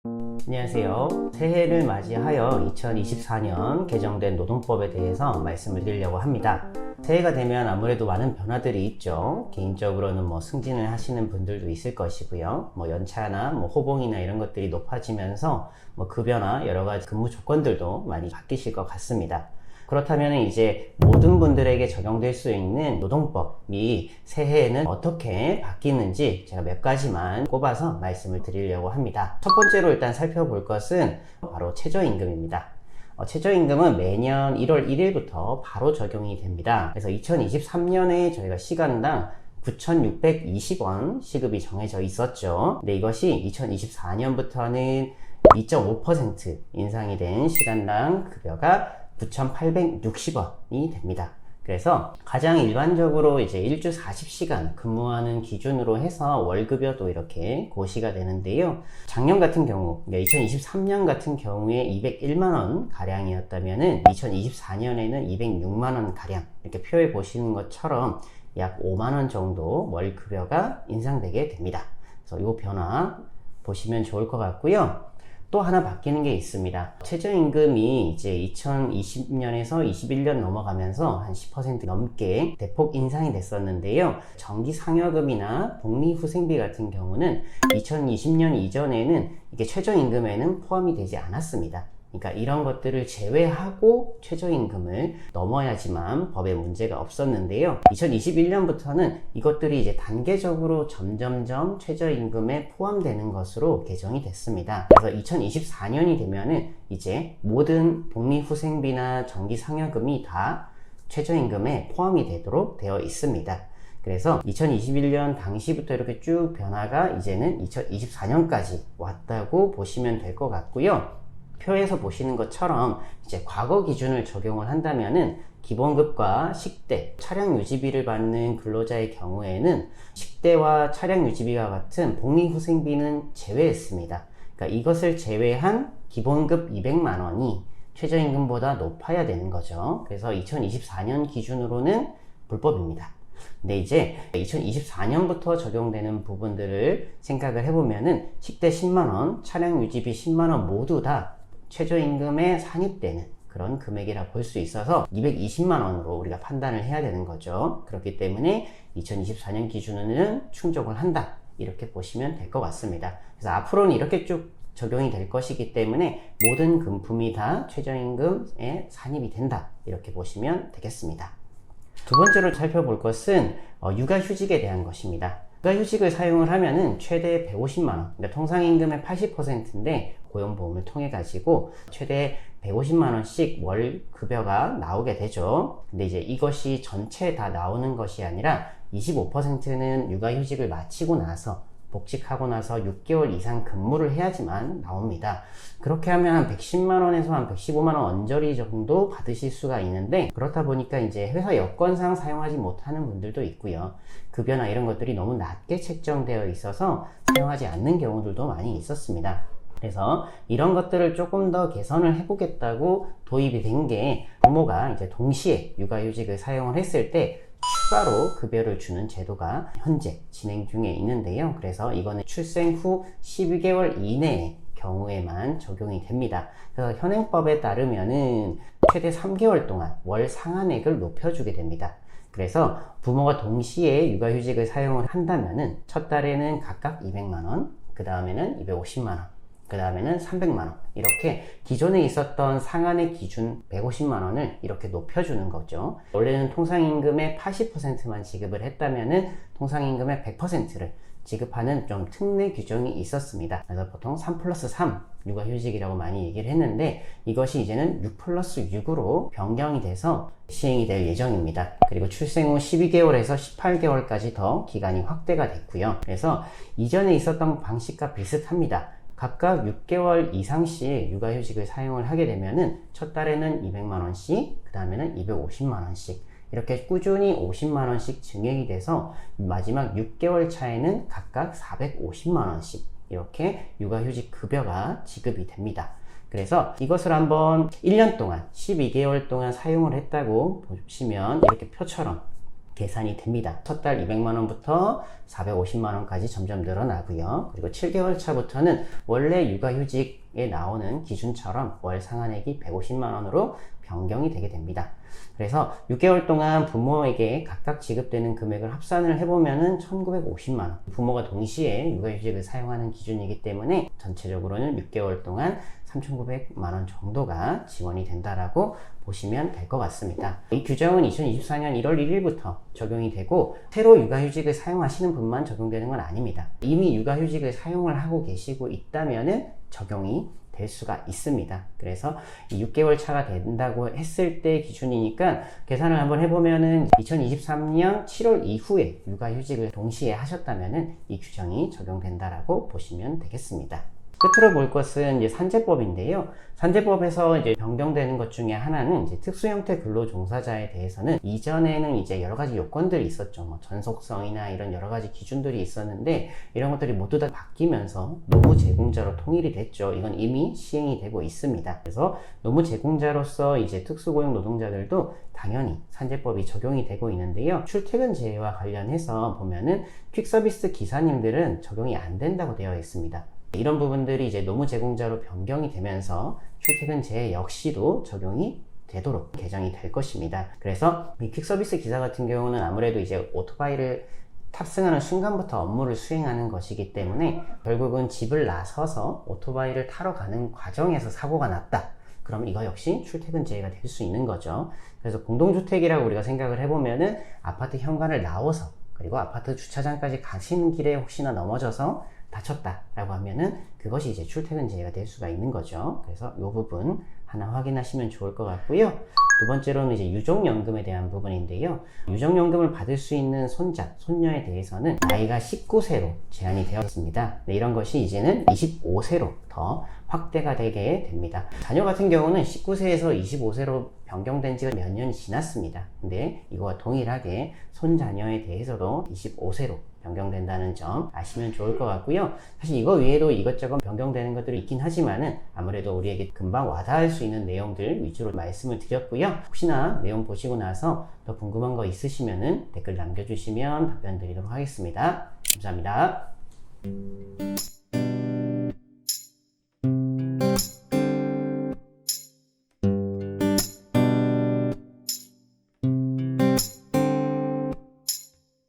안녕하세요. 새해를 맞이하여 2024년 개정된 노동법에 대해서 말씀을 드리려고 합니다. 새해가 되면 아무래도 많은 변화들이 있죠. 개인적으로는 승진을 하시는 분들도 있을 것이고요. 연차나 호봉이나 이런 것들이 높아지면서 급여나 여러 가지 근무 조건들도 많이 바뀌실 것 같습니다. 그렇다면 이제 모든 분들에게 적용될 수 있는 노동법이 새해에는 어떻게 바뀌는지 제가 몇 가지만 꼽아서 말씀을 드리려고 합니다. 첫 번째로 일단 살펴볼 것은 바로 최저임금입니다. 최저임금은 매년 1월 1일부터 바로 적용이 됩니다. 그래서 2023년에 저희가 시간당 9,620원 시급이 정해져 있었죠. 근데 이것이 2024년부터는 2.5% 인상이 된 시간당 급여가 9,860원이 됩니다. 그래서 가장 일반적으로 이제 일주 40시간 근무하는 기준으로 해서 월급여도 이렇게 고시가 되는데요. 작년 같은 경우, 2023년 같은 경우에 201만원 가량이었다면은 2024년에는 206만원 가량 이렇게 표에 보시는 것처럼 약 5만원 정도 월급여가 인상되게 됩니다. 그래서 이 변화 보시면 좋을 것 같고요. 또 하나 바뀌는 게 있습니다. 최저임금이 이제 2020년에서 21년 넘어가면서 한 10% 넘게 대폭 인상이 됐었는데요. 정기상여금이나 복리후생비 같은 경우는 2020년 이전에는 이게 최저임금에는 포함이 되지 않았습니다. 그러니까 이런 것들을 제외하고 최저임금을 넘어야지만 법에 문제가 없었는데요. 2021년부터는 이것들이 이제 단계적으로 점점점 최저임금에 포함되는 것으로 개정이 됐습니다. 그래서 2024년이 되면은 이제 모든 복리후생비나 정기상여금이 다 최저임금에 포함이 되도록 되어 있습니다. 그래서 2021년 당시부터 이렇게 쭉 변화가 이제는 2024년까지 왔다고 보시면 될 것 같고요. 표에서 보시는 것처럼 이제 과거 기준을 적용을 한다면은 기본급과 식대, 차량 유지비를 받는 근로자의 경우에는 식대와 차량 유지비와 같은 복리후생비는 제외했습니다. 그러니까 이것을 제외한 기본급 200만원이 최저임금보다 높아야 되는 거죠. 그래서 2024년 기준으로는 불법입니다. 근데 이제 2024년부터 적용되는 부분들을 생각을 해보면은 식대 10만원, 차량 유지비 10만원 모두 다 최저임금에 산입되는 그런 금액이라 볼 수 있어서 220만원으로 우리가 판단을 해야 되는 거죠. 그렇기 때문에 2024년 기준으로는 충족을 한다, 이렇게 보시면 될 것 같습니다. 그래서 앞으로는 이렇게 쭉 적용이 될 것이기 때문에 모든 금품이 다 최저임금에 산입이 된다, 이렇게 보시면 되겠습니다. 두 번째로 살펴볼 것은 육아휴직에 대한 것입니다. 육아휴직을 사용을 하면은 최대 150만원, 그러니까 통상임금의 80%인데 고용보험을 통해 가지고 최대 150만원씩 월 급여가 나오게 되죠. 근데 이제 이것이 전체 다 나오는 것이 아니라 25%는 육아휴직을 마치고 나서 복직하고 나서 6개월 이상 근무를 해야지만 나옵니다. 그렇게 하면 한 110만원에서 한 115만원 언저리 정도 받으실 수가 있는데, 그렇다 보니까 이제 회사 여건상 사용하지 못하는 분들도 있고요. 급여나 이런 것들이 너무 낮게 책정되어 있어서 사용하지 않는 경우들도 많이 있었습니다. 그래서 이런 것들을 조금 더 개선을 해보겠다고 도입이 된 게, 부모가 이제 동시에 육아휴직을 사용을 했을 때 추가로 급여를 주는 제도가 현재 진행 중에 있는데요. 그래서 이거는 출생 후 12개월 이내의 경우에만 적용이 됩니다. 그래서 현행법에 따르면은 최대 3개월 동안 월 상한액을 높여주게 됩니다. 그래서 부모가 동시에 육아휴직을 사용을 한다면은 첫 달에는 각각 200만원, 그 다음에는 250만원, 그 다음에는 300만원, 이렇게 기존에 있었던 상한의 기준 150만원을 이렇게 높여주는 거죠. 원래는 통상임금의 80%만 지급을 했다면은 통상임금의 100%를 지급하는 좀 특례 규정이 있었습니다. 그래서 보통 3+3 육아휴직이라고 많이 얘기를 했는데, 이것이 이제는 6+6으로 변경이 돼서 시행이 될 예정입니다. 그리고 출생 후 12개월에서 18개월까지 더 기간이 확대가 됐고요. 그래서 이전에 있었던 방식과 비슷합니다. 각각 6개월 이상씩 육아휴직을 사용을 하게 되면은 첫 달에는 200만원씩, 그 다음에는 250만원씩 이렇게 꾸준히 50만원씩 증액이 돼서 마지막 6개월 차에는 각각 450만원씩 이렇게 육아휴직 급여가 지급이 됩니다. 그래서 이것을 한번 1년 동안 12개월 동안 사용을 했다고 보시면 이렇게 표처럼 계산이 됩니다. 첫 달 200만원부터 450만원까지 점점 늘어나고요. 그리고 7개월 차부터는 원래 육아휴직에 나오는 기준처럼 월 상한액이 150만원으로 변경이 되게 됩니다. 그래서 6개월 동안 부모에게 각각 지급되는 금액을 합산을 해보면은 1950만원. 부모가 동시에 육아휴직을 사용하는 기준이기 때문에 전체적으로는 6개월 동안 3,900만원 정도가 지원이 된다라고 보시면 될 것 같습니다. 이 규정은 2024년 1월 1일부터 적용이 되고 새로 육아휴직을 사용하시는 분만 적용되는 건 아닙니다. 이미 육아휴직을 사용을 하고 계시고 있다면은 적용이 될 수가 있습니다. 그래서 이 6개월 차가 된다고 했을 때 기준이니까 계산을 한번 해보면은 2023년 7월 이후에 육아휴직을 동시에 하셨다면은 이 규정이 적용된다라고 보시면 되겠습니다. 끝으로 볼 것은 이제 산재법인데요. 산재법에서 이제 변경되는 것 중에 하나는 이제 특수형태 근로종사자에 대해서는 이전에는 이제 여러 가지 요건들이 있었죠. 뭐 전속성이나 이런 여러 가지 기준들이 있었는데 이런 것들이 모두 다 바뀌면서 노무 제공자로 통일이 됐죠. 이건 이미 시행이 되고 있습니다. 그래서 노무 제공자로서 이제 특수고용 노동자들도 당연히 산재법이 적용이 되고 있는데요. 출퇴근제와 관련해서 보면은 퀵서비스 기사님들은 적용이 안 된다고 되어 있습니다. 이런 부분들이 이제 노무 제공자로 변경이 되면서 출퇴근제 역시도 적용이 되도록 개정이 될 것입니다. 그래서 이 퀵서비스 기사 같은 경우는 아무래도 이제 오토바이를 탑승하는 순간부터 업무를 수행하는 것이기 때문에 결국은 집을 나서서 오토바이를 타러 가는 과정에서 사고가 났다. 그럼 이거 역시 출퇴근제외가 될 수 있는 거죠. 그래서 공동주택이라고 우리가 생각을 해보면은 아파트 현관을 나와서 그리고 아파트 주차장까지 가시는 길에 혹시나 넘어져서 다쳤다라고 하면은 그것이 이제 출퇴근제외가 될 수가 있는 거죠. 그래서 이 부분 하나 확인하시면 좋을 것 같고요. 두 번째로는 이제 유족연금에 대한 부분인데요. 유족연금을 받을 수 있는 손자, 손녀에 대해서는 나이가 19세로 제한이 되었습니다. 네, 이런 것이 이제는 25세로 더 확대가 되게 됩니다. 자녀 같은 경우는 19세에서 25세로 변경된 지가 몇 년이 지났습니다. 근데 이거와 동일하게 손자녀에 대해서도 25세로 변경된다는 점 아시면 좋을 것 같고요. 사실 이거 외에도 이것저것 변경되는 것들이 있긴 하지만은 아무래도 우리에게 금방 와닿을 수 있는 내용들 위주로 말씀을 드렸고요. 혹시나 내용 보시고 나서 더 궁금한 거 있으시면은 댓글 남겨주시면 답변 드리도록 하겠습니다. 감사합니다.